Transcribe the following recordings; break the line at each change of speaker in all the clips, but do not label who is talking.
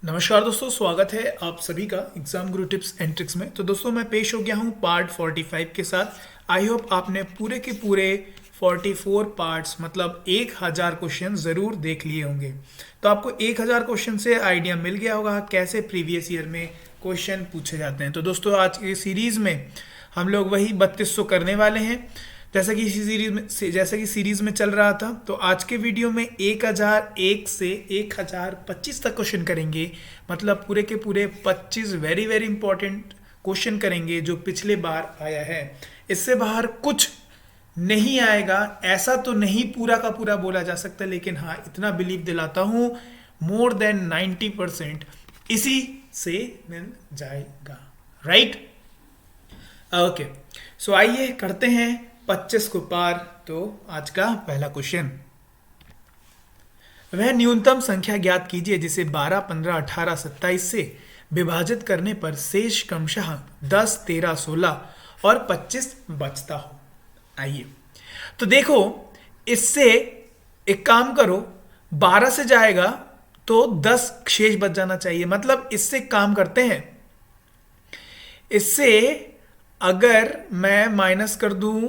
नमस्कार दोस्तों, स्वागत है आप सभी का exam Guru tips and tricks में। तो दोस्तों मैं पेश हो गया हूँ पार्ट 45 के साथ। आई होप आपने पूरे के पूरे 44 पार्ट्स मतलब 1000 क्वेश्चन ज़रूर देख लिए होंगे। तो आपको 1000 क्वेश्चन से आइडिया मिल गया होगा कैसे प्रीवियस ईयर में क्वेश्चन पूछे जाते हैं। तो दोस्तों आज की सीरीज़ में हम लोग वही 3200 करने वाले हैं जैसा कि सीरीज में चल रहा था। तो आज के वीडियो में 1001 से 1025 तक क्वेश्चन करेंगे, मतलब पूरे के पूरे 25 वेरी वेरी इंपॉर्टेंट क्वेश्चन करेंगे जो पिछले बार आया है। इससे बाहर कुछ नहीं आएगा ऐसा तो नहीं पूरा का पूरा बोला जा सकता, लेकिन हाँ इतना बिलीव दिलाता हूँ मोर देन 90% इसी से मिल जाएगा। Right, okay. सो आइए करते हैं 25 को पार। तो आज का पहला क्वेश्चन, वह न्यूनतम संख्या ज्ञात कीजिए जिसे 12, 15, 18, 27 से विभाजित करने पर शेष क्रमशः 10, 13, 16 और 25 बचता हो। आइए तो देखो, इससे एक काम करो, 12 से जाएगा तो 10 शेष बच जाना चाहिए। मतलब इससे काम करते हैं, इससे अगर मैं माइनस कर दूं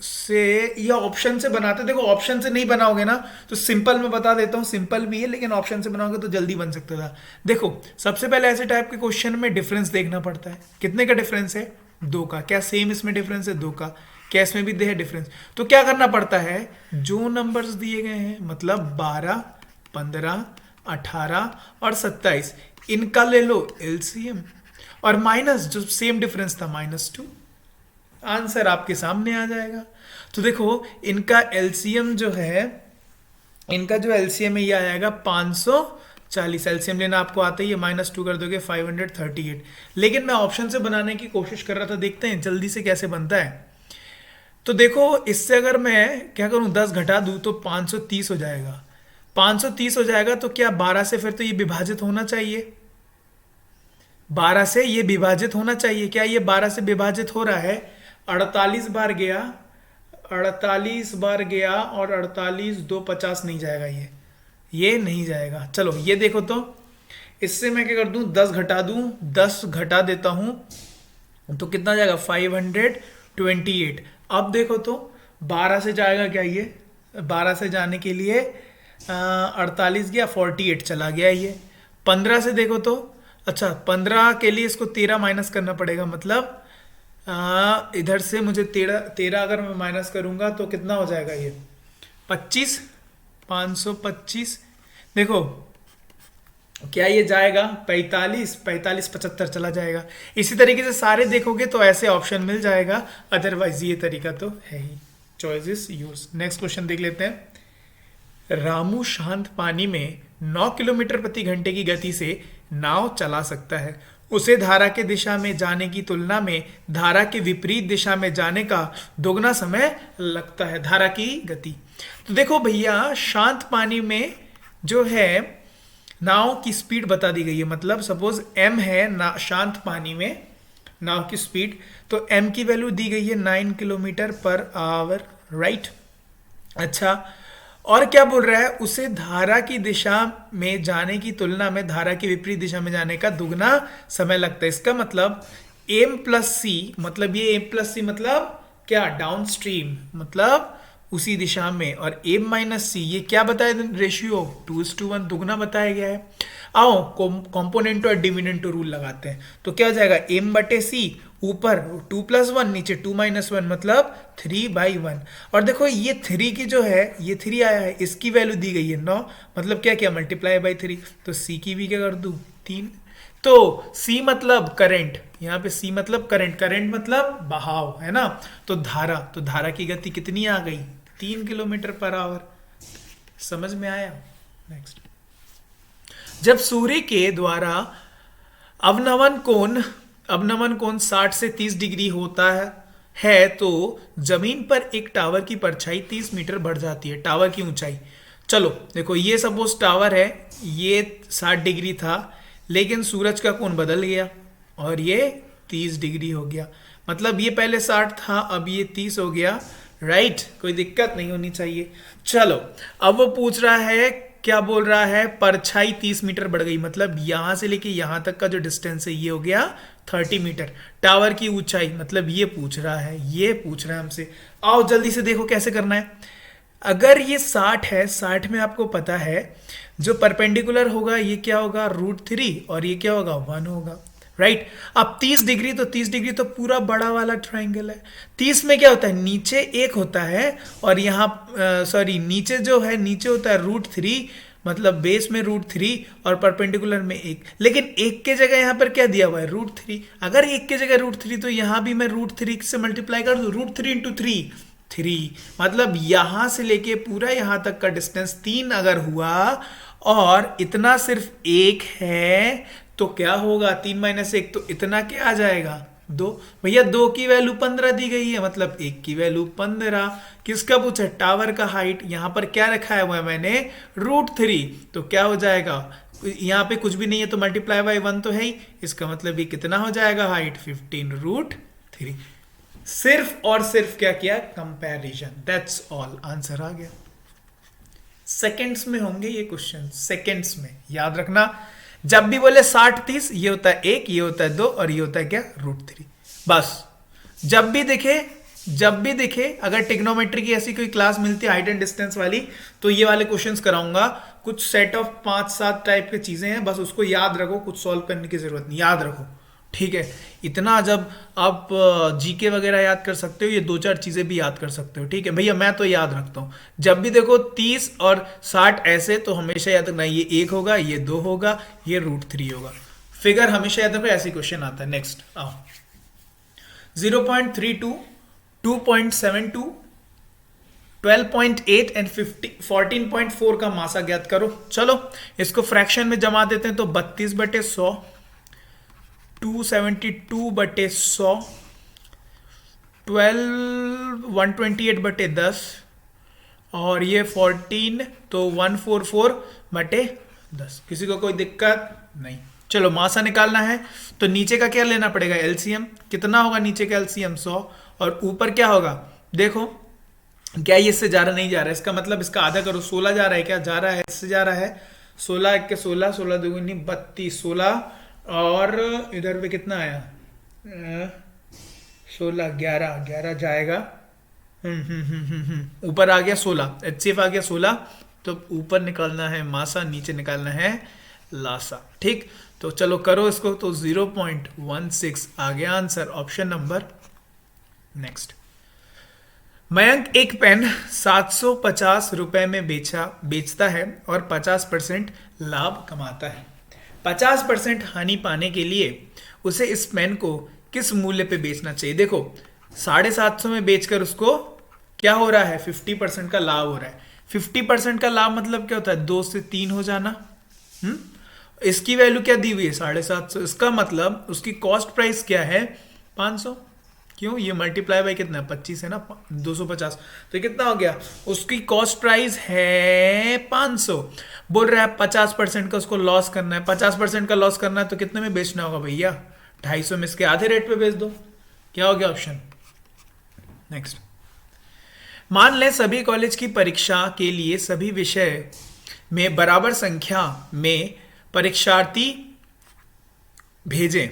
से या ऑप्शन से बनाते, देखो ऑप्शन से नहीं बनाओगे ना तो सिंपल में बता देता हूं, सिंपल भी है लेकिन ऑप्शन से बनाओगे तो जल्दी बन सकता था। देखो सबसे पहले ऐसे टाइप के क्वेश्चन में डिफरेंस देखना पड़ता है। कितने का डिफरेंस है? 2 का। क्या सेम इसमें डिफरेंस है? 2 का। क्या इसमें भी है डिफरेंस? तो क्या करना पड़ता है, जो नंबर्स दिए गए हैं मतलब 12, 15, 18 और 27, इनका ले लो एलसीएम और माइनस जो सेम डिफरेंस था -2, आंसर आपके सामने आ जाएगा। तो देखो इनका एलसीएम जो है, इनका जो एलसीएम है ये आएगा 540। एलसीएम लेना आपको आता ही है, -2 कर दोगे 538। लेकिन मैं ऑप्शन से बनाने की कोशिश कर रहा था, देखते हैं जल्दी से कैसे बनता है। तो देखो इससे अगर मैं क्या करूं, 10 घटा दूं तो 530 हो जाएगा। 530 हो जाएगा तो क्या 12 से फिर तो ये विभाजित होना चाहिए, 12 से ये विभाजित होना चाहिए। क्या ये 12 से विभाजित हो रहा है? 48 बार गया, 48 बार गया और 48 2 50 नहीं जाएगा, ये नहीं जाएगा। चलो ये देखो, तो इससे मैं क्या कर दूं, 10 घटा दूं, 10 घटा देता हूं तो कितना जाएगा 528। अब देखो तो 12 से जाएगा क्या, ये 12 से जाने के लिए 48 गया, 48 चला गया ये। 15 से देखो तो, अच्छा 15 के लिए इसको 13 माइनस करना पड़ेगा, मतलब इधर से मुझे 13 अगर मैं माइनस करूंगा तो कितना हो जाएगा ये 25, 525। देखो क्या ये जाएगा 45, 45 75 चला जाएगा। इसी तरीके से सारे देखोगे तो ऐसे ऑप्शन मिल जाएगा, अदरवाइज ये तरीका तो है ही। Choice is yours. Next question देख लेते हैं। रामू शांत पानी में 9 किलोमीटर प्रति घंटे की गति से नाव चला सकता है। उसे धारा के दिशा में जाने की तुलना में धारा के विपरीत दिशा में जाने का दोगुना समय लगता है। धारा की गति, तो देखो भैया शांत पानी में जो है नाव की स्पीड बता दी गई है। मतलब सपोज m है ना शांत पानी में नाव की स्पीड, तो m की वैल्यू दी गई है 9 किलोमीटर पर आवर। राइट, अच्छा और क्या बोल रहा है, उसे धारा की दिशा में जाने की तुलना में धारा की विपरीत दिशा में जाने का दुगना समय लगता है। इसका मतलब m प्लस सी, मतलब ये m प्लस सी मतलब क्या, डाउन स्ट्रीम, मतलब उसी दिशा में, और m माइनस सी ये क्या बताया, रेशियो 2:1 दुगना बताया गया है। आओ कॉम्पोनेंटो और डिविडेंटो रूल लगाते हैं, तो क्या हो जाएगा m/c, ऊपर 2 + 1 नीचे 2 - 1 मतलब 3/1। और देखो ये 3 की जो है, ये 3 आया है, इसकी वैल्यू दी गई है 9, मतलब क्या क्या × 3, तो c की भी क्या कर दूं 3। तो c मतलब करंट, यहाँ पे c मतलब करंट, करंट मतलब बहाव है ना, तो धारा की गति कितनी आ गई 3 किलोमीटर पर आवर। समझ में आया? नेक्स्ट, जब सूर्य के द्वारा अवनमन कोण 60 से 30 डिग्री होता है तो जमीन पर एक टावर की परछाई 30 मीटर बढ़ जाती है। टावर की ऊंचाई, चलो देखो ये सपोज टावर है, ये 60 डिग्री था, लेकिन सूरज का कोण बदल गया और ये 30 डिग्री हो गया। मतलब ये पहले 60 था, अब ये 30 हो गया। राइट, कोई दिक्कत नहीं होनी चाहिए। चलो अब वो पूछ रहा है क्या बोल रहा है, परछाई 30 मीटर बढ़ गई, मतलब यहां से लेके यहां तक का जो डिस्टेंस है ये हो गया 30 मीटर। टावर की ऊंचाई, मतलब ये पूछ रहा है, ये पूछ रहा है हमसे। आओ जल्दी से देखो कैसे करना है। अगर ये 60 है, 60 में आपको पता है जो परपेंडिकुलर होगा ये क्या होगा, √3, और ये क्या होगा, 1 होगा, राइट। अब 30 डिग्री, तो 30 डिग्री तो पूरा बड़ा वाला ट्राइंगल है। 30 में क्या होता है, नीचे एक होता है और यहाँ सॉरी नीचे जो है, नीचे होता है √3, मतलब बेस में √3 और परपेंडिकुलर में एक, लेकिन एक के जगह यहाँ पर क्या दिया हुआ है, √3। अगर एक के जगह √3 तो यहाँ भी मैं √3 से मल्टीप्लाई कर दूं, √3 × 3, मतलब यहां से लेके पूरा यहां तक का डिस्टेंस 3 अगर हुआ और इतना सिर्फ एक है तो क्या होगा, 3 - 1, तो इतना क्या आ जाएगा, 2। भैया 2 की वैल्यू 15 दी गई है, मतलब 1 की वैल्यू 15। किसका पूछा, टावर का हाइट। यहां पर क्या रखा है हुआ है मैंने, √3, तो क्या हो जाएगा, यहां पे कुछ भी नहीं है तो मल्टीप्लाई बाय 1 तो है ही, इसका मतलब ये कितना हो जाएगा हाइट, 15√3। सिर्फ और सिर्फ क्या किया, कंपैरिजन, दैट्स ऑल, आंसर आ गया। सेकंड्स में होंगे ये क्वेश्चन, सेकंड्स में, याद रखना। जब भी बोले 60 30, ये होता है 1, ये होता है 2 और ये होता है क्या, √3। बस जब भी दिखे अगर टिग्नोमेट्री की ऐसी कोई क्लास मिलती है हाइट एंड डिस्टेंस वाली, तो ये वाले क्वेश्चंस कराऊंगा। कुछ सेट ऑफ 5-7 टाइप की चीजें हैं, बस उसको याद रखो, कुछ सॉल्व करने की जरूरत नहीं, याद रखो, ठीक है। इतना जब आप जीके वगैरह याद कर सकते हो, ये 2-4 चीजें भी याद कर सकते हो, ठीक है भैया। मैं तो याद रखता हूं, जब भी देखो 30 और 60 ऐसे, तो हमेशा याद रखना ये 1 होगा, ये 2 होगा, ये √3 होगा। फिगर हमेशा याद रखो, ऐसे क्वेश्चन आता है। नेक्स्ट आओ, 0.32, 2.72, 12.8 एंड 14.4 का मासा ज्ञात करो। चलो इसको फ्रैक्शन में जमा देते हैं, तो 32/100, 272/100, 128/10 और ये 14, तो 144/10। किसी को कोई दिक्कत नहीं। चलो मासा निकालना है तो नीचे का क्या लेना पड़ेगा, एलसीएम। कितना होगा नीचे का एलसीएम, 100, और ऊपर क्या होगा, देखो क्या ये इससे जा रहा नहीं जा रहा है, इसका मतलब इसका आधा करो, 16 जा रहा है, क्या जा रहा है, इससे जा रहा है, 16 1 के 16, 16 2 32, 16, और इधर पे कितना आया, 16 11 जाएगा, ऊपर आ गया 16, एचसीएफ आ गया 16, तो ऊपर निकालना है मासा, नीचे निकालना है लासा, ठीक। तो चलो करो इसको, तो 0.16 आ गया answer, option number. Next, Mayank एक पेन 750 रुपए में बेचता है और 50% लाभ कमाता है। 50% हानि पाने के लिए उसे इस पेन को किस मूल्य पे बेचना चाहिए। देखो 750 में बेचकर उसको क्या हो रहा है, 50% का लाभ हो रहा है। 50% का लाभ मतलब क्या होता है, 2 से 3 हो जाना। इसकी वैल्यू क्या दी हुई है, 750, इसका मतलब उसकी कॉस्ट प्राइस क्या है, 500। क्यों, ये मल्टीप्लाई बाय कितना है, 25 है ना, 250, तो कितना हो गया, उसकी कॉस्ट प्राइस है 500। बोल रहा है 50% का उसको लॉस करना है, 50% का लॉस करना है तो कितने में बेचना होगा भैया, 250 में इसके आधे रेट पे बेच दो। क्या हो गया ऑप्शन। नेक्स्ट, मान लें सभी कॉलेज की परीक्षा के लिए सभी विषय में बराबर संख्या में परीक्षार्थी भेजें।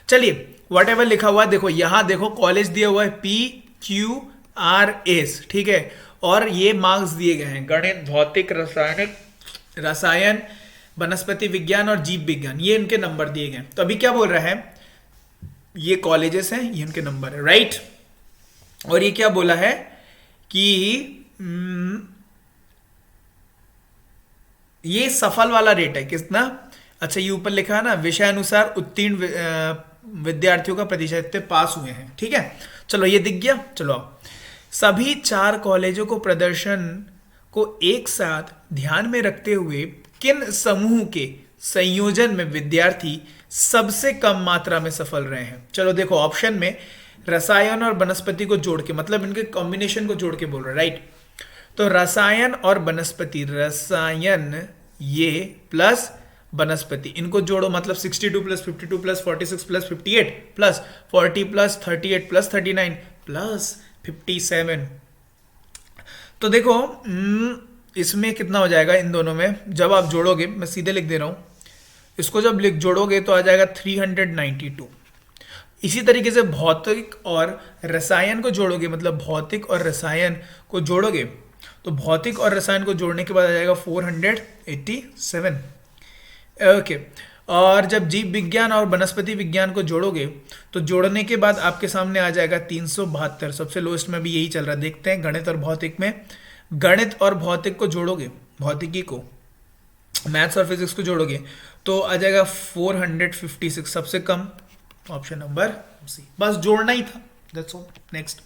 चलिए वट एवर लिखा हुआ है, देखो यहां देखो कॉलेज दिया हुआ है PQRS, ठीक है, और ये मार्क्स दिए गए हैं गणित, भौतिक, रसायन, वनस्पति विज्ञान और जीव विज्ञान, ये इनके नंबर दिए गए। तो अभी क्या बोल रहा है, ये कॉलेजेस हैं, ये इनके नंबर है, राइट। और ये क्या बोला है कि ये सफल वाला रेट है कितना, अच्छा ये ऊपर लिखा है ना, विषय अनुसार उत्तीर्ण विद्यार्थियों का प्रतिशत पास हुए हैं, ठीक है। चलो ये दिख गया। चलो सभी 4 कॉलेजों को प्रदर्शन को एक साथ ध्यान में रखते हुए किन समूह के संयोजन में विद्यार्थी सबसे कम मात्रा में सफल रहे हैं। चलो देखो ऑप्शन में रसायन और वनस्पति को जोड़ के, मतलब इनके कॉम्बिनेशन को जोड़ के बोल रहा है, राइट। तो रसायन और वनस्पति, रसायन ये प्लस वनस्पति, इनको जोड़ो, मतलब 62 + 52 + 46 + 58 + 40 + 38 + 39 + 57। तो देखो इसमें कितना हो जाएगा इन दोनों में जब आप जोड़ोगे, मैं सीधे लिख दे रहा हूँ, इसको जब लिख जोड़ोगे तो आ जाएगा 392। इसी तरीके से भौतिक और रसायन को जोड़ोगे, मतलब भौतिक और रसायन को जोड़ोगे तो भौतिक और रसायन को जोड़ने के बाद आ जाएगा 487। ओके। और जब जीव विज्ञान और वनस्पति विज्ञान को जोड़ोगे तो जोड़ने के बाद आपके सामने आ जाएगा 372। सबसे लोएस्ट में भी यही चल रहा है। देखते हैं गणित और भौतिक में, गणित और भौतिक को जोड़ोगे, भौतिकी को, मैथ्स और फिजिक्स को जोड़ोगे तो आ जाएगा 456, सबसे कम ऑप्शन नंबर सी। बस जोड़ना ही था, दैट्स ऑल। नेक्स्ट,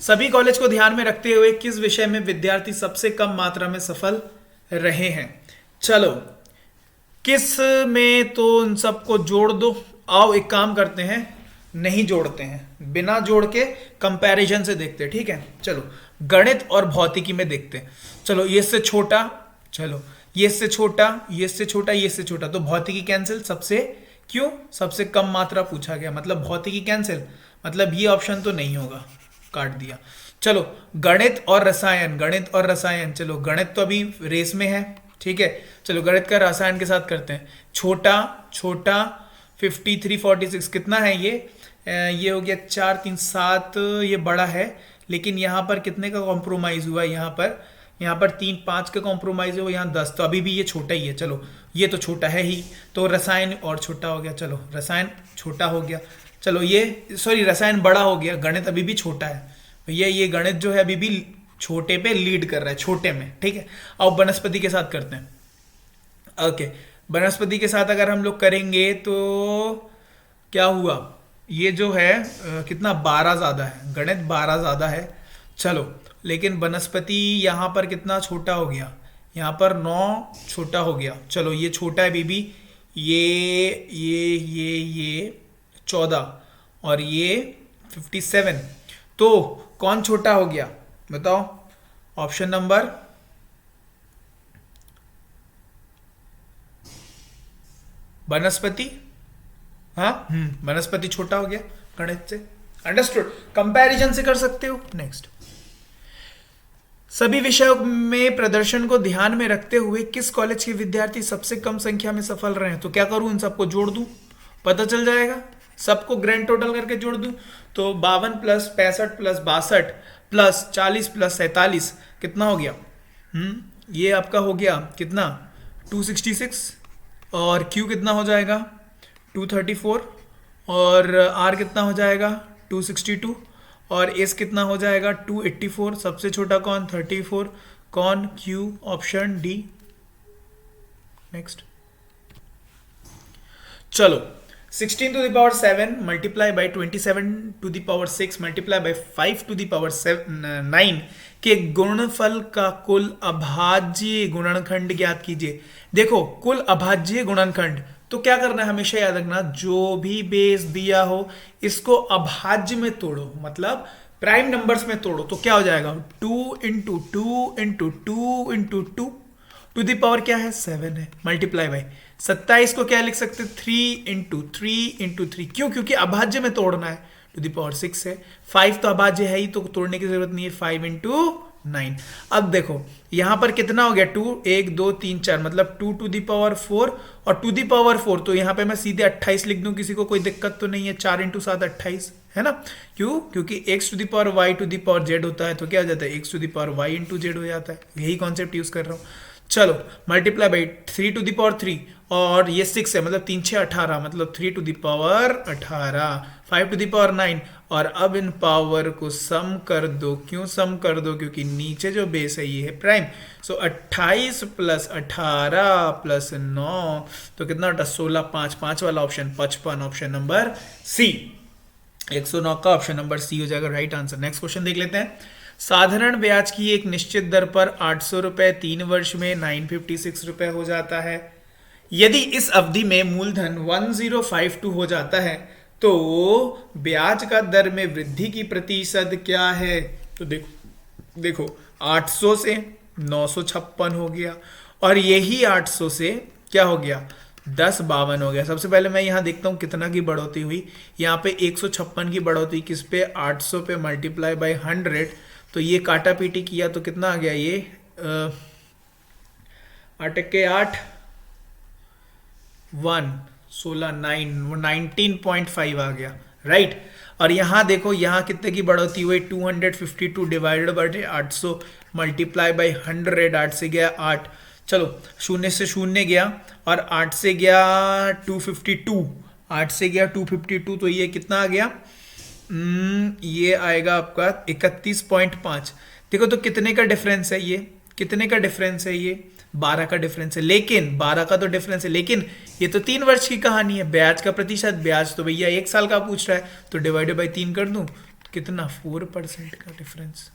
सभी कॉलेज को ध्यान में रखते हुए किस विषय में विद्यार्थी सबसे कम मात्रा में सफल रहे हैं? चलो, किस में तो उन सबको जोड़ दो। आओ एक काम करते हैं, नहीं जोड़ते हैं, बिना जोड़ के कंपैरिजन से देखते हैं, ठीक है। चलो गणित और भौतिकी में देखते हैं। चलो ये से छोटा, चलो ये से छोटा, ये से छोटा, ये से छोटा, तो भौतिकी कैंसिल। सबसे क्यों? सबसे कम मात्रा पूछा गया, मतलब भौतिकी कैंसिल, मतलब ये ऑप्शन तो नहीं होगा, काट दिया। चलो गणित और रसायन, गणित और रसायन, चलो गणित तो अभी रेस में है, ठीक है। चलो गणित का रसायन के साथ करते हैं। छोटा छोटा 53 46 कितना है ये हो गया 4 3 7, ये बड़ा है, लेकिन यहाँ पर कितने का कॉम्प्रोमाइज हुआ? यहाँ पर 3 5 का कॉम्प्रोमाइज हुआ, यहाँ 10, तो अभी भी ये छोटा ही है। चलो ये तो छोटा है ही, तो रसायन और छोटा हो गया। चलो रसायन छोटा हो गया, चलो ये सॉरी रसायन बड़ा हो गया, गणित अभी भी छोटा है भैया। ये गणित जो है अभी भी छोटे पे लीड कर रहा है, छोटे में, ठीक है। अब वनस्पति के साथ करते हैं। ओके, वनस्पति के साथ अगर हम लोग करेंगे तो क्या हुआ? ये जो है कितना 12 ज्यादा है, गणित 12 ज्यादा है। चलो लेकिन वनस्पति यहाँ पर कितना छोटा हो गया? यहाँ पर 9 छोटा हो गया। चलो ये छोटा है बीबी, ये 14 और ये 57, तो कौन छोटा हो गया बताओ? ऑप्शन नंबर वनस्पति। हाँ वनस्पति छोटा हो गया गणित से। अंडरस्टूड? कंपैरिजन से कर सकते हो। नेक्स्ट, सभी विषयों में प्रदर्शन को ध्यान में रखते हुए किस कॉलेज के विद्यार्थी सबसे कम संख्या में सफल रहे हैं? तो क्या करूं, इन सबको जोड़ दूं, पता चल जाएगा। सबको ग्रैंड टोटल करके जोड़ दूं तो 52 प्लस 65 प्लस 62 प्लस 40 प्लस 47 कितना हो गया? ये आपका हो गया कितना? 266। और Q कितना हो जाएगा? 234। और R कितना हो जाएगा? 262। और S कितना हो जाएगा? 284। सबसे छोटा कौन? 34। कौन? Q, option D. नेक्स्ट, चलो 16 to the power 7 multiply by 27 to the power 6 multiply by 5 to the power 9 के गुणनफल का कुल अभाज्य गुणनखंड ज्ञात कीजिए। देखो कुल अभाज्य गुणनखंड, तो क्या करना है हमेशा याद रखना, जो भी बेस दिया हो इसको अभाज्य में तोड़ो, मतलब प्राइम नंबर्स में तोड़ो, तो क्या हो जाएगा? 2 into 2 into 2 into 2 to the power क्या है? 7 है, मल्टीप्लाई बाई 27 को क्या लिख सकते? 3 इंटू 3 इंटू 3। क्यों? क्योंकि अभाज्य में तोड़ना है, टू दी पावर 6 है। 5 तो अभाज्य है ही, तो तोड़ने की जरूरत नहीं है। 5 इंटू 9। अब देखो यहां पर कितना हो गया? 2 1 2 3 4, मतलब 2 टू दी पावर 4 और टू दी पावर 4, तो यहां पे मैं सीधे 28 लिख दूं, किसी को कोई दिक्कत तो नहीं है। 4 इंटू 7 28 है ना। क्यों? क्योंकि x to the power y to the power z होता है, तो क्या हो जाता है? x to the power y into z हो जाता है। यही कॉन्सेप्ट यूज कर रहा हूं। चलो multiply by 3 to the power 3, और ये 6 है, मतलब 3 6 18, मतलब 3 to the power 18, 5 to the power 9। और अब इन पावर को सम कर दो। क्यों सम कर दो? क्योंकि नीचे जो बेस है ये है प्राइम। सो 28 प्लस 18 प्लस 9, तो कितना होता? 16 5 5 वाला ऑप्शन 55, ऑप्शन नंबर सी। 109 का ऑप्शन नंबर सी हो जाएगा राइट आंसर। नेक्स्ट क्वेश्चन देख लेते हैं। साधारण ब्याज की एक निश्चित दर पर 800 रुपए 3 वर्ष में 956 रुपए हो जाता है। यदि इस अवधि में मूलधन 1052 हो जाता है तो ब्याज का दर में वृद्धि की प्रतिशत क्या है? तो देखो 800 से 956 हो गया, और यही 800 से क्या हो गया? 1052 हो गया। सबसे पहले मैं यहाँ देखता हूँ कितना की बढ़ोतरी हुई। यहाँ पे 156 की बढ़ोतरी किस पे? 800 पे मल्टीप्लाई बाई 100, तो ये काटा पीटी किया तो कितना आ गया? ये 8 के 8, 1, 16, 9, 19.5 आ गया, राइट। और यहाँ देखो यहाँ कितने की बढ़ोतरी हुई, 252 डिवाइडेड बाय 800 मल्टीप्लाई बाई 100, 8 से गया 8, चलो शून्य से शून्य गया, और 8 से गया 252, 8 से गया 252, तो ये कितना आ गया, ये आएगा आपका 31.5। देखो तो कितने का डिफरेंस है ये, कितने का डिफरेंस है ये, 12 का डिफरेंस है, लेकिन 12 का तो डिफरेंस है, लेकिन ये तो 3 वर्ष की कहानी है। ब्याज का प्रतिशत, ब्याज तो भैया 1 साल का पूछ रहा है, तो डिवाइडेड बाई 3 कर दूं, कितना, 4% का डिफरेंस,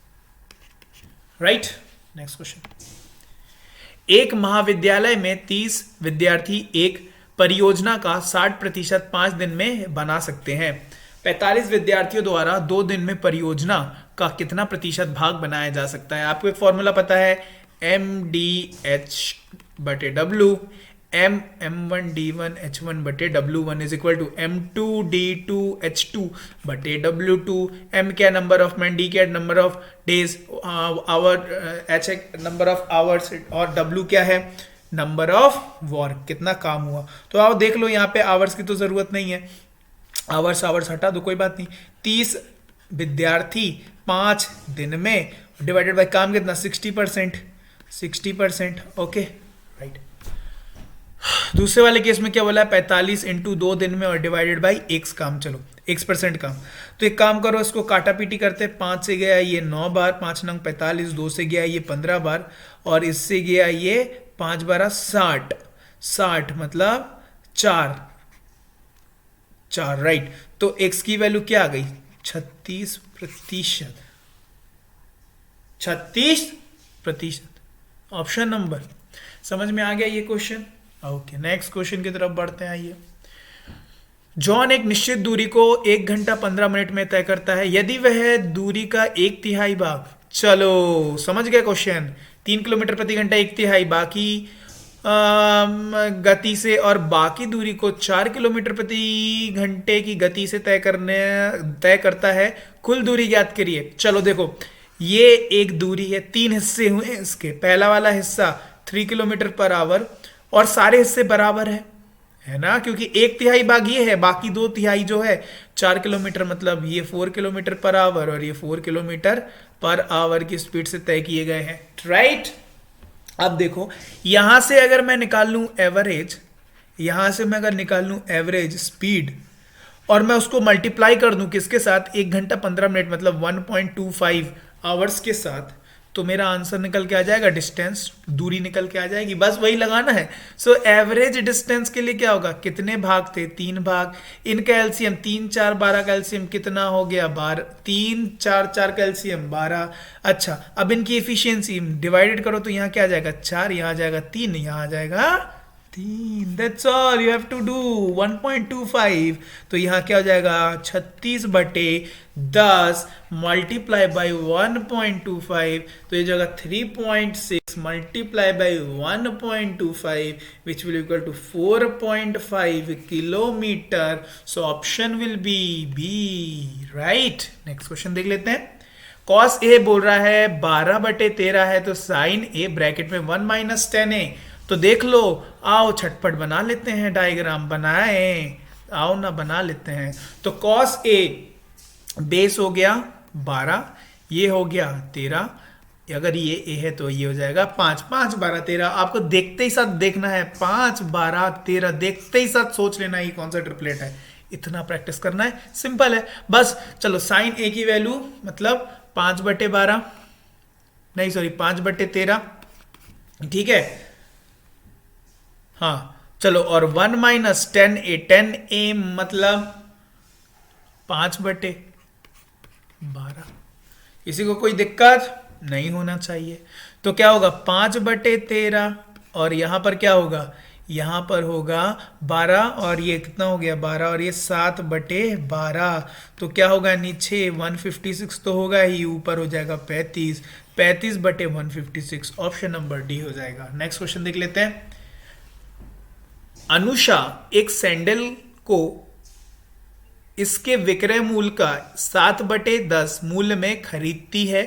राइट। नेक्स्ट क्वेश्चन, एक महाविद्यालय में 30 विद्यार्थी एक परियोजना का 60% 5 दिन में बना सकते हैं। 45 विद्यार्थियों द्वारा 2 दिन में परियोजना का कितना प्रतिशत भाग बनाया जा सकता है। आपको एक फॉर्मूला पता है, MDH/W, M1D1H1 बटे W1 is equal to M2D2H2/W2। M क्या, नंबर ऑफ मैन, D क्या, number of days, hour, H number of hours, और W क्या है, नंबर ऑफ वर्क, कितना काम हुआ। तो आओ देख लो, यहाँ पे आवर्स की तो जरूरत नहीं है, आवर्स आवर्स हटा दो, कोई बात नहीं। 30 विद्यार्थी 5 दिन में डिवाइडेड बाय काम कितना, 60%, ओके, राइट। दूसरे वाले केस में क्या बोला है, 45 इंटू 2 दिन में और डिवाइडेड बाई x काम, चलो x% काम। तो एक काम करो, इसको काटा पीटी करते, 5 से गया ये 9 बार, 5 नंग 45, 2 से गया ये 15 बार, और इससे गया ये 5 बारह 60, 60 मतलब 4, राइट। तो x की वैल्यू क्या आ गई, 36%, 36%, ऑप्शन नंबर। समझ में आ गया ये क्वेश्चन, ओके। नेक्स्ट क्वेश्चन की तरफ बढ़ते हैं, आइए। जॉन एक निश्चित दूरी को 1 घंटा 15 मिनट में तय करता है, यदि वह दूरी का 1/3 भाग, चलो समझ गए क्वेश्चन, 3 किलोमीटर प्रति घंटा 1/3 बाकी गति से, और बाकी दूरी को 4 किलोमीटर प्रति घंटे की गति से तय करता है, कुल दूरी ज्ञात करिए। चलो देखो, ये एक दूरी है, 3 हिस्से हुए हैं इसके, पहला वाला हिस्सा 3 किलोमीटर पर आवर, और सारे हिस्से बराबर है ना, क्योंकि 1/3 भाग ये है, बाकी 2/3 जो है 4 किलोमीटर, मतलब ये 4 किलोमीटर पर आवर और ये 4 किलोमीटर पर आवर की स्पीड से तय किए गए हैं, राइट। अब देखो, यहां से अगर मैं निकाल लूं एवरेज, यहां से मैं अगर निकाल लूं एवरेज स्पीड, और मैं उसको मल्टीप्लाई कर दूं किसके साथ, 1 घंटा 15 मिनट मतलब 1.25 आवर्स के साथ, तो मेरा आंसर निकल के आ जाएगा, डिस्टेंस, दूरी निकल के आ जाएगी, बस वही लगाना है। सो एवरेज डिस्टेंस के लिए क्या होगा, कितने भाग थे, 3 भाग, इनका एलसीएम 3 4 12 का एलसीएम कितना हो गया, 12, 3 4 4 का एलसीएम 12। अच्छा, अब इनकी एफिशिएंसी डिवाइडेड करो तो यहाँ क्या आ जाएगा, 4, यहाँ आ जाएगा 3, यहाँ आ जाएगा 3, that's all you have to do, 1.25। तो यहाँ क्या हो जाएगा, 36/10 मल्टीप्लाई बाई 1.25, तो ये जगह 3.6 multiply by 1.25 which will equal to 4.5 kilometre. So option will be B, right. Next question देख लेते हैं। कॉस ए बोल रहा है 12/13 है, तो साइन ए ब्रैकेट में 1 - 10a, तो देख लो, आओ छटपट बना लेते हैं, डायग्राम बनाए, आओ ना बना लेते हैं। तो कॉस ए बेस हो गया 12, ये हो गया 13, अगर ये ए है तो ये हो जाएगा 5, 5 12 13। आपको देखते ही साथ देखना है, 5 12 13 देखते ही साथ सोच लेना ये कौन सा ट्रिपलेट है, इतना प्रैक्टिस करना है, सिंपल है बस। चलो साइन ए की वैल्यू मतलब 5/12, नहीं सॉरी 5/13, ठीक है, हाँ चलो, और 1 - 10a, 10a मतलब 5/12। किसी को कोई दिक्कत नहीं होना चाहिए। तो क्या होगा 5/13, और यहां पर क्या होगा, यहां पर होगा 12, और ये कितना हो गया 12, और ये 7/12, तो क्या होगा नीचे 156 तो होगा ही, ऊपर हो जाएगा 35, 35/156, ऑप्शन नंबर डी हो जाएगा। नेक्स्ट क्वेश्चन देख लेते हैं। अनुषा एक सैंडल को इसके विक्रय मूल्य का 7/10 मूल्य में खरीदती है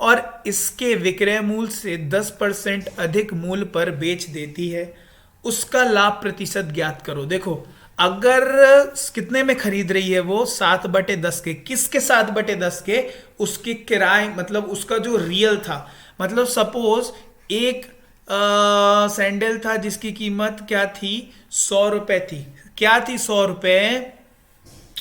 और इसके विक्रय मूल्य से 10% अधिक मूल्य पर बेच देती है, उसका लाभ प्रतिशत ज्ञात करो। देखो, अगर कितने में खरीद रही है वो 7/10 के, किसके 7/10 के? उसके किराए, मतलब उसका जो रियल था। मतलब सपोज एक सैंडल था जिसकी कीमत क्या थी? 100 रुपए थी। क्या थी? 100 रुपए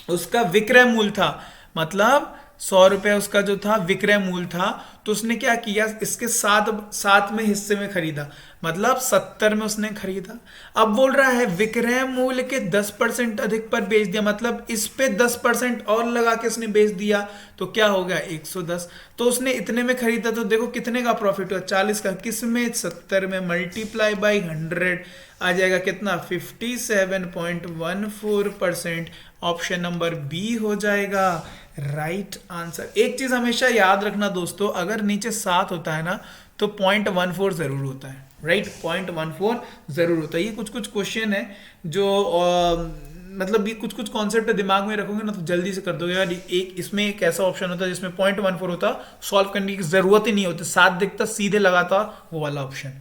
उसका विक्रय मूल्य था। मतलब 100 रुपए उसका जो था विक्रय मूल्य था। तो उसने क्या किया? इसके सात सात में हिस्से में खरीदा, मतलब 70 में उसने खरीदा। अब बोल रहा है विक्रय मूल्य के 10% अधिक पर बेच दिया, मतलब इस पे 10% और लगा के उसने बेच दिया। तो क्या हो गया? 110। तो उसने इतने में खरीदा, तो देखो कितने का प्रॉफिट हुआ? 40 का। किस में? 70 में। मल्टीप्लाई बाई 100 आ जाएगा कितना? 57.14%। ऑप्शन नंबर बी हो जाएगा राइट आंसर। एक चीज हमेशा याद रखना दोस्तों, अगर नीचे 7 होता है ना तो 0.14 जरूर होता है। राइट, 0.14 जरूर होता है। ये कुछ कुछ क्वेश्चन है जो मतलब ये कुछ कुछ कॉन्सेप्ट दिमाग में रखोगे ना तो जल्दी से कर दोगे यार। एक इसमें एक ऐसा ऑप्शन होता है जिसमें 0.14 होता, सॉल्व करने की जरूरत ही नहीं होती, 7 दिखता सीधे लगाता, वो वाला ऑप्शन।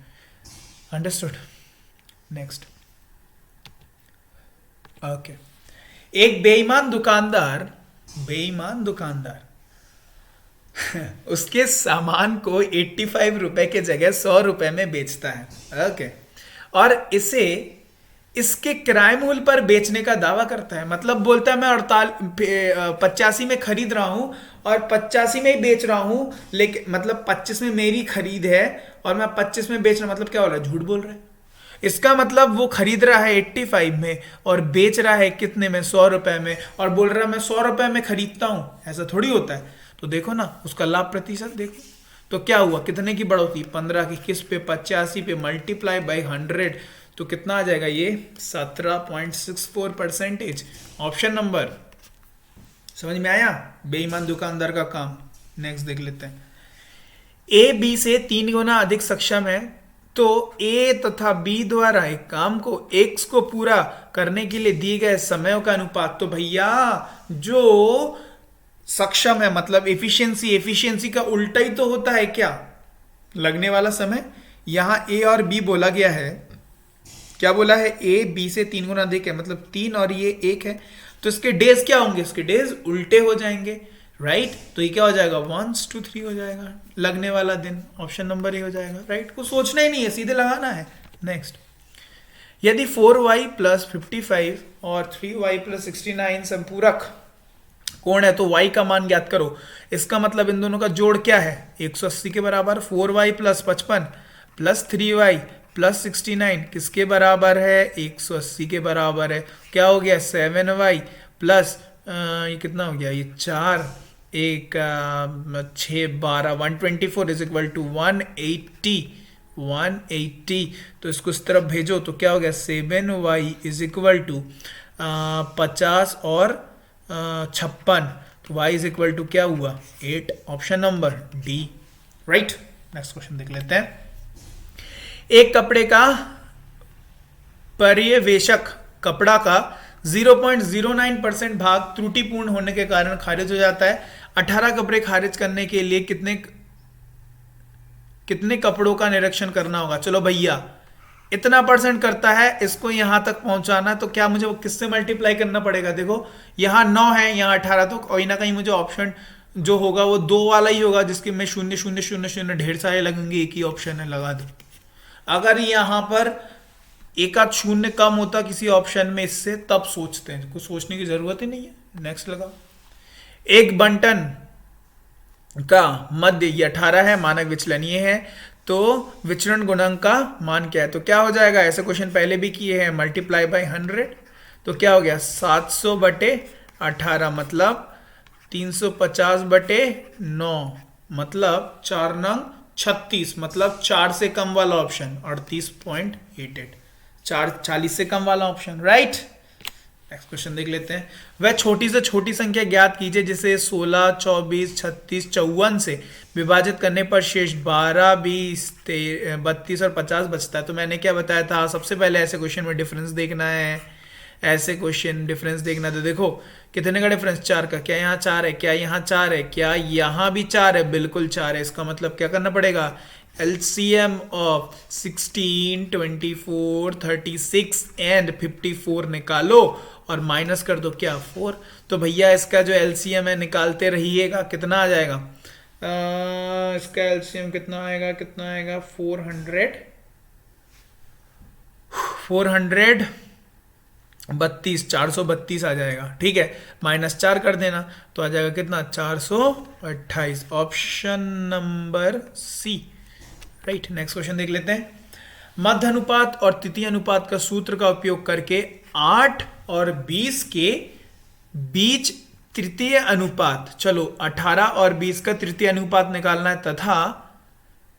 अंडरस्टूड? नेक्स्ट। ओके। एक बेईमान दुकानदार उसके सामान को 85 रुपए के जगह 100 रुपए में बेचता है। ओके। और इसे इसके किराए मूल्य पर बेचने का दावा करता है। मतलब बोलता है मैं 85 में खरीद रहा हूं और 85 में ही बेच रहा हूं, लेकिन मतलब 25 में मेरी खरीद है और मैं 25 में बेच रहा हूं। मतलब क्या हो रहा है? झूठ बोल रहा है। इसका मतलब वो खरीद रहा है 85 में और बेच रहा है कितने में? 100 रुपए में, और बोल रहा है मैं 100 रुपए में खरीदता हूं। ऐसा थोड़ी होता है। तो देखो ना उसका लाभ प्रतिशत देखो। तो क्या हुआ? कितने की बढ़ोतरी? 15 की। किस पे? 85 पे। मल्टीप्लाई बाई 100 तो कितना आ जाएगा? ये 17.64%। Option number. समझ में आया बेईमान दुकानदार का काम? नेक्स्ट देख लेते हैं। ए बी से 3 गुना अधिक सक्षम है तो ए तथा बी द्वारा एक काम को एक्स को पूरा करने के लिए दिए गए समयों का अनुपात। तो भैया जो सक्षम है मतलब एफिशिएंसी का उल्टा ही तो होता है क्या? लगने वाला समय। यहां ए और बी बोला गया है। क्या बोला है? ए बी से 3 गुना अधिक है, मतलब 3 और ये 1 है। तो इसके डेज क्या होंगे? इसके डेज उल्टे हो जाएंगे। राइट तो ये क्या हो जाएगा? 1 to 3 हो जाएगा लगने वाला दिन। ऑप्शन नंबर ए हो जाएगा। राइट को सोचना ही नहीं है, सीधे लगाना है। नेक्स्ट। यदि 4y प्लस 55 और 3y प्लस 69 संपूरक कोण है तो y का मान ज्ञात करो। इसका मतलब इन दोनों का जोड़ क्या है? 180 के बराबर। 4y plus 55 plus 3y plus 69 किसके बराबर है? 180 के बराबर है। क्या हो गया? 7y प्लस ये कितना हो गया? ये 4 एक 6 12 124 इज इक्वल टू 180। तो इसको इस तरफ भेजो तो क्या हो गया? 7y इज इक्वल टू 50 और 56। तो y इज इक्वल टू क्या हुआ? 8। Option number D. Right. Next question देख लेते हैं। एक कपड़े का पर्यवेक्षक कपड़ा का 0.09% भाग त्रुटिपूर्ण होने के कारण खारिज हो जाता है। 18 कपड़े खारिज करने के लिए कितने कपड़ों का निरीक्षण करना होगा? चलो भैया इतना परसेंट करता है, इसको यहां तक पहुंचाना, तो क्या मुझे वो किससे मल्टीप्लाई करना पड़ेगा? देखो यहां 9 है, यहां 18, तो कहीं ना कहीं मुझे ऑप्शन जो होगा वो 2 वाला ही होगा जिसके में 0 0 0 0 ढेर सारे लगेंगे। एक ही ऑप्शन है, लगा दो। अगर यहां पर एक आध शून्य कम होता किसी ऑप्शन में इससे, तब सोचते हैं, कुछ सोचने की जरूरत ही नहीं है। नेक्स्ट लगाओ। एक बंटन का मध्य ये 18 है, मानक विचलनीय है, तो विचरण गुणांक का मान क्या है? तो क्या हो जाएगा? ऐसे क्वेश्चन पहले भी किए हैं। मल्टीप्लाई बाई 100 तो क्या हो गया? 700/18 मतलब 350/9 मतलब 4 नंग 36 मतलब 4 से कम वाला ऑप्शन 38.88। 40 से कम वाला ऑप्शन। राइट। नेक्स्ट क्वेश्चन देख लेते हैं। वह छोटी से छोटी संख्या ज्ञात कीजिए जिसे 16 24 36 54 से विभाजित करने पर शेष 12 20 32 और 50 बचता है। तो मैंने क्या बताया था? सबसे पहले ऐसे क्वेश्चन में डिफरेंस देखना है। ऐसे क्वेश्चन डिफरेंस देखना। तो देखो कितने का डिफरेंस, 4 का। क्या यहाँ 4 है, क्या यहाँ 4 है, क्या यहाँ भी 4 है, बिल्कुल 4 है। इसका मतलब क्या करना पड़ेगा, LCM ऑफ 16, 24, 36 एंड 54 निकालो और माइनस कर दो क्या, 4। तो भैया इसका जो LCM है निकालते रहिएगा, कितना आ जाएगा, इसका LCM कितना आएगा, कितना आएगा, 432, 432 आ जाएगा। ठीक है, -4 कर देना तो आ जाएगा कितना, 428। Option number C, right. Next question देख लेते हैं। मध्य अनुपात और तृतीय अनुपात का सूत्र का उपयोग करके 8 और 20 के बीच तृतीय अनुपात, चलो 18 और 20 का तृतीय अनुपात निकालना है, तथा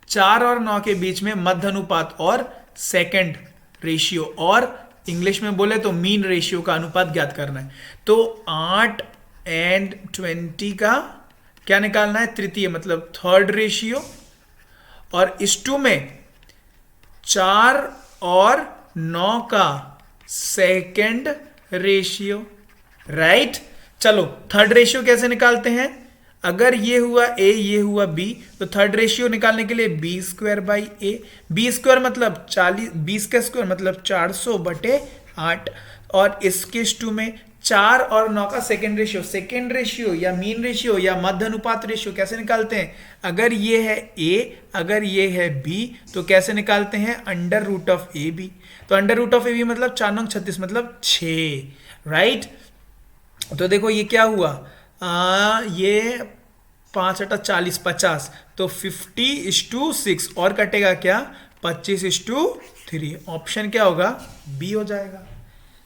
4 और 9 के बीच में मध्य अनुपात और सेकंड रेशियो, और इंग्लिश में बोले तो मीन रेशियो का अनुपात ज्ञात करना है। तो 8 एंड 20 का क्या निकालना है, तृतीय मतलब थर्ड रेशियो, और इस टू में 4 और 9 का सेकंड रेशियो, राइट। चलो थर्ड रेशियो कैसे निकालते हैं, अगर ये हुआ a, ये हुआ b, तो थर्ड रेशियो निकालने के लिए b² a। b² मतलब 40, 20 का स्क्वायर मतलब 400/8, और इसके टू में 4 और 9 का सेकेंड रेशियो या मीन रेशियो या मध्य अनुपात रेशियो कैसे निकालते हैं, अगर ये है a, अगर ये है b, तो कैसे निकालते हैं, √ab। तो √ab मतलब 4 9 36 मतलब 6, राइट। तो देखो ये क्या हुआ, ये 5 8 40 50, तो 50:6, और कटेगा क्या, 25:3। ऑप्शन क्या होगा, बी हो जाएगा।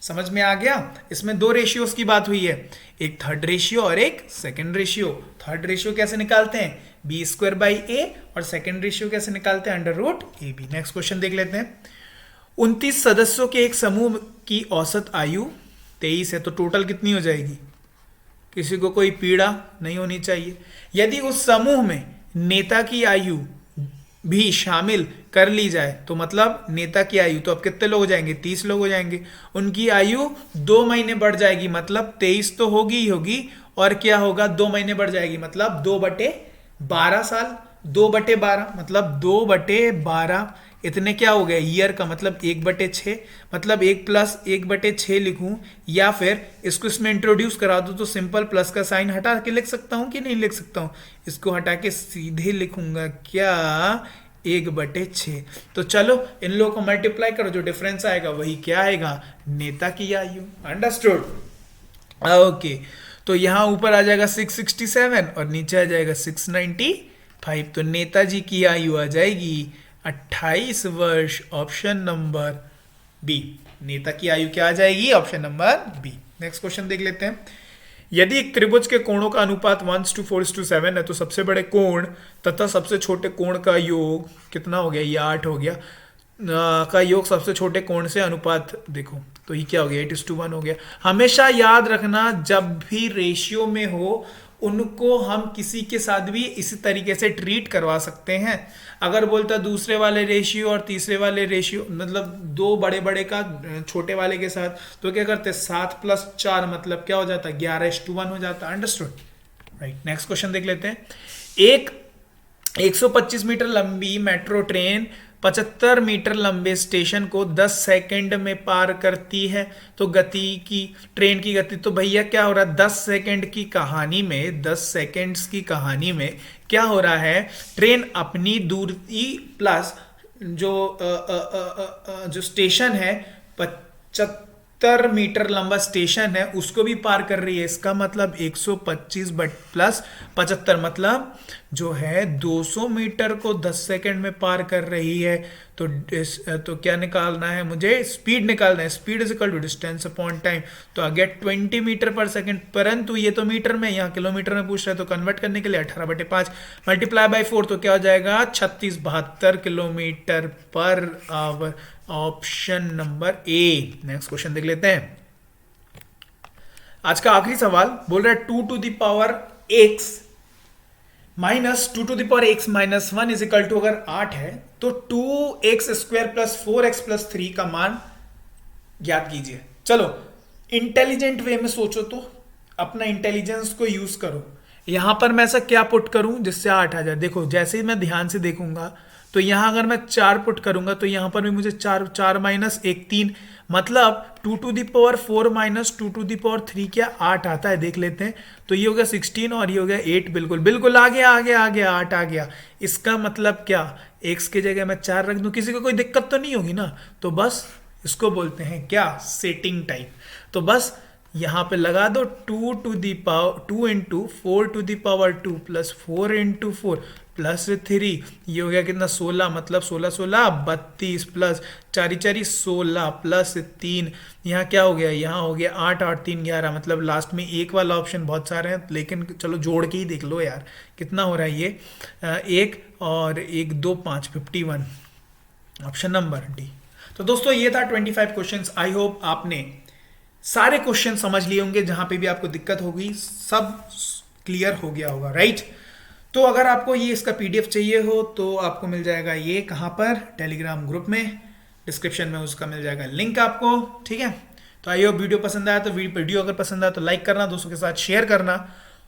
समझ में आ गया। इसमें दो रेशियोज की बात हुई है, एक थर्ड रेशियो और एक सेकंड रेशियो। थर्ड रेशियो कैसे निकालते हैं, b²a, और सेकंड रेशियो कैसे निकालते हैं, √ab। नेक्स्ट क्वेश्चन देख लेते हैं। 29 सदस्यों के एक समूह की औसत आयु 23 है, तो टोटल कितनी हो जाएगी, किसी को कोई पीड़ा नहीं होनी चाहिए। यदि उस समूह में नेता की आयु भी शामिल कर ली जाए, तो मतलब नेता की आयु, तो अब कितने लोग हो जाएंगे, 30 लोग हो जाएंगे। उनकी आयु 2 महीने बढ़ जाएगी, मतलब 23 तो होगी ही होगी, और क्या होगा, 2 महीने बढ़ जाएगी, मतलब 2/12 साल। 2/12 मतलब 2/12, इतने क्या हो गए, ईयर का मतलब 1/6, मतलब 1 + 1/6 लिखूं, या फिर इसको इसमें इंट्रोड्यूस करा दूं, तो सिंपल प्लस का साइन हटा के लिख सकता हूं कि नहीं लिख सकता हूं, इसको हटा के सीधे लिखूंगा क्या, 1/6। तो चलो इन लोगों को मल्टीप्लाई करो, जो डिफरेंस आएगा वही क्या आएगा, नेता की आयु। Understood, okay. तो यहां ऊपर आ जाएगा 667 और नीचे आ जाएगा 695, तो नेताजी की आयु आ जाएगी 28 वर्ष। ऑप्शन नंबर बी, नेता की आयु क्या आ जाएगी, option number B. Next question देख लेते हैं। यदि एक त्रिभुज के कोणों का अनुपात 1:4:7 है, तो सबसे बड़े कोण तथा सबसे छोटे कोण का योग कितना हो गया, ये 8 हो गया, का योग सबसे छोटे कोण से अनुपात देखो, तो ये क्या हो गया, 8:1 हो गया। हमेशा याद रखना, जब भी रेशियो में हो उनको हम किसी के साथ भी इसी तरीके से ट्रीट करवा सकते हैं। अगर बोलता दूसरे वाले रेशियो और तीसरे वाले रेशियो, मतलब दो बड़े बड़े का छोटे वाले के साथ, तो क्या करते, 7 + 4 मतलब क्या हो जाता, 11:1 हो जाता। Understood, right. नेक्स्ट क्वेश्चन देख लेते हैं। एक 125 मीटर लंबी मेट्रो ट्रेन 75 मीटर लंबे स्टेशन को 10 सेकंड में पार करती है, तो गति की, ट्रेन की गति, तो भैया क्या हो रहा है, 10 सेकंड की कहानी में, 10 सेकंड्स की कहानी में क्या हो रहा है, ट्रेन अपनी दूरी प्लस जो स्टेशन है, 75 मीटर लंबा स्टेशन है, उसको भी पार कर रही है। इसका मतलब 125 + 75 मतलब जो है 200 मीटर को 10 सेकंड में पार कर रही है। तो क्या निकालना है मुझे, स्पीड निकालना है। स्पीड = डिस्टेंस अपॉन टाइम, तो आगे 20 मीटर पर सेकंड, परंतु ये तो मीटर में, यहाँ किलोमीटर में पूछ रहा है, तो कन्वर्ट करने के लिए 18/5 × 4, तो क्या हो जाएगा, 3672 kilometre per hour. Option number A. Next question देख लेते हैं। आज का आखिरी सवाल बोल रहा है 2x - 2x-1 अगर 8 है, तो 2x² + 4x + 3 का मान ज्ञात कीजिए। चलो इंटेलिजेंट वे में सोचो तो अपना इंटेलिजेंस को यूज करो। यहां पर मैं ऐसा क्या पुट करूं जिससे 8 आ जाए। देखो जैसे ही मैं ध्यान से देखूंगा तो यहां अगर मैं 4 पुट करूंगा तो यहां पर भी मुझे 4 माइनस 1 3, मतलब 2 to the power 4 minus 2 to the power 3 क्या 8 आता है, देख लेते हैं। तो ये हो गया 16 और ये हो गया 8, बिल्कुल बिल्कुल आ गया 8 आ गया। इसका मतलब क्या, एक्स की जगह मैं 4 रख दूं, किसी को कोई दिक्कत तो नहीं होगी ना। तो बस इसको बोलते हैं क्या, सेटिंग टाइप। तो बस यहां पे लगा दो 2 into 4 to the power 2 plus 4 into 4 plus 3, ये हो गया कितना 16, मतलब 16 प्लस 4 4 16 प्लस 3, यहाँ क्या हो गया, यहाँ हो गया 8 8 3 11, मतलब लास्ट में एक वाला ऑप्शन बहुत सारे हैं लेकिन चलो जोड़ के ही देख लो यार कितना हो रहा है ये। एक और एक 2 5 51, ऑप्शन नंबर डी। तो दोस्तों ये था 25 क्वेश्चंस। आई होप आपने सारे क्वेश्चन समझ लिए होंगे, जहां पे भी आपको दिक्कत होगी सब क्लियर हो गया होगा, राइट। तो अगर आपको ये इसका पीडीएफ चाहिए हो तो आपको मिल जाएगा ये कहां पर, टेलीग्राम ग्रुप में, डिस्क्रिप्शन में उसका मिल जाएगा लिंक आपको, ठीक है। तो आई होप वीडियो पसंद आया तो वीडियो अगर पसंद आया तो लाइक करना, दोस्तों के साथ शेयर करना,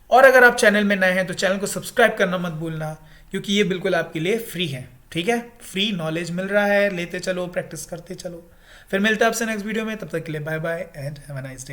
और अगर आप चैनल में नए हैं तो चैनल को सब्सक्राइब करना मत भूलना, क्योंकि ये बिल्कुल आपके लिए फ्री है, ठीक है। फ्री नॉलेज मिल रहा है, लेते चलो, प्रैक्टिस करते चलो। फिर मिलते हैं आपसे नेक्स्ट वीडियो में, तब तक के लिए bye bye and have a nice day.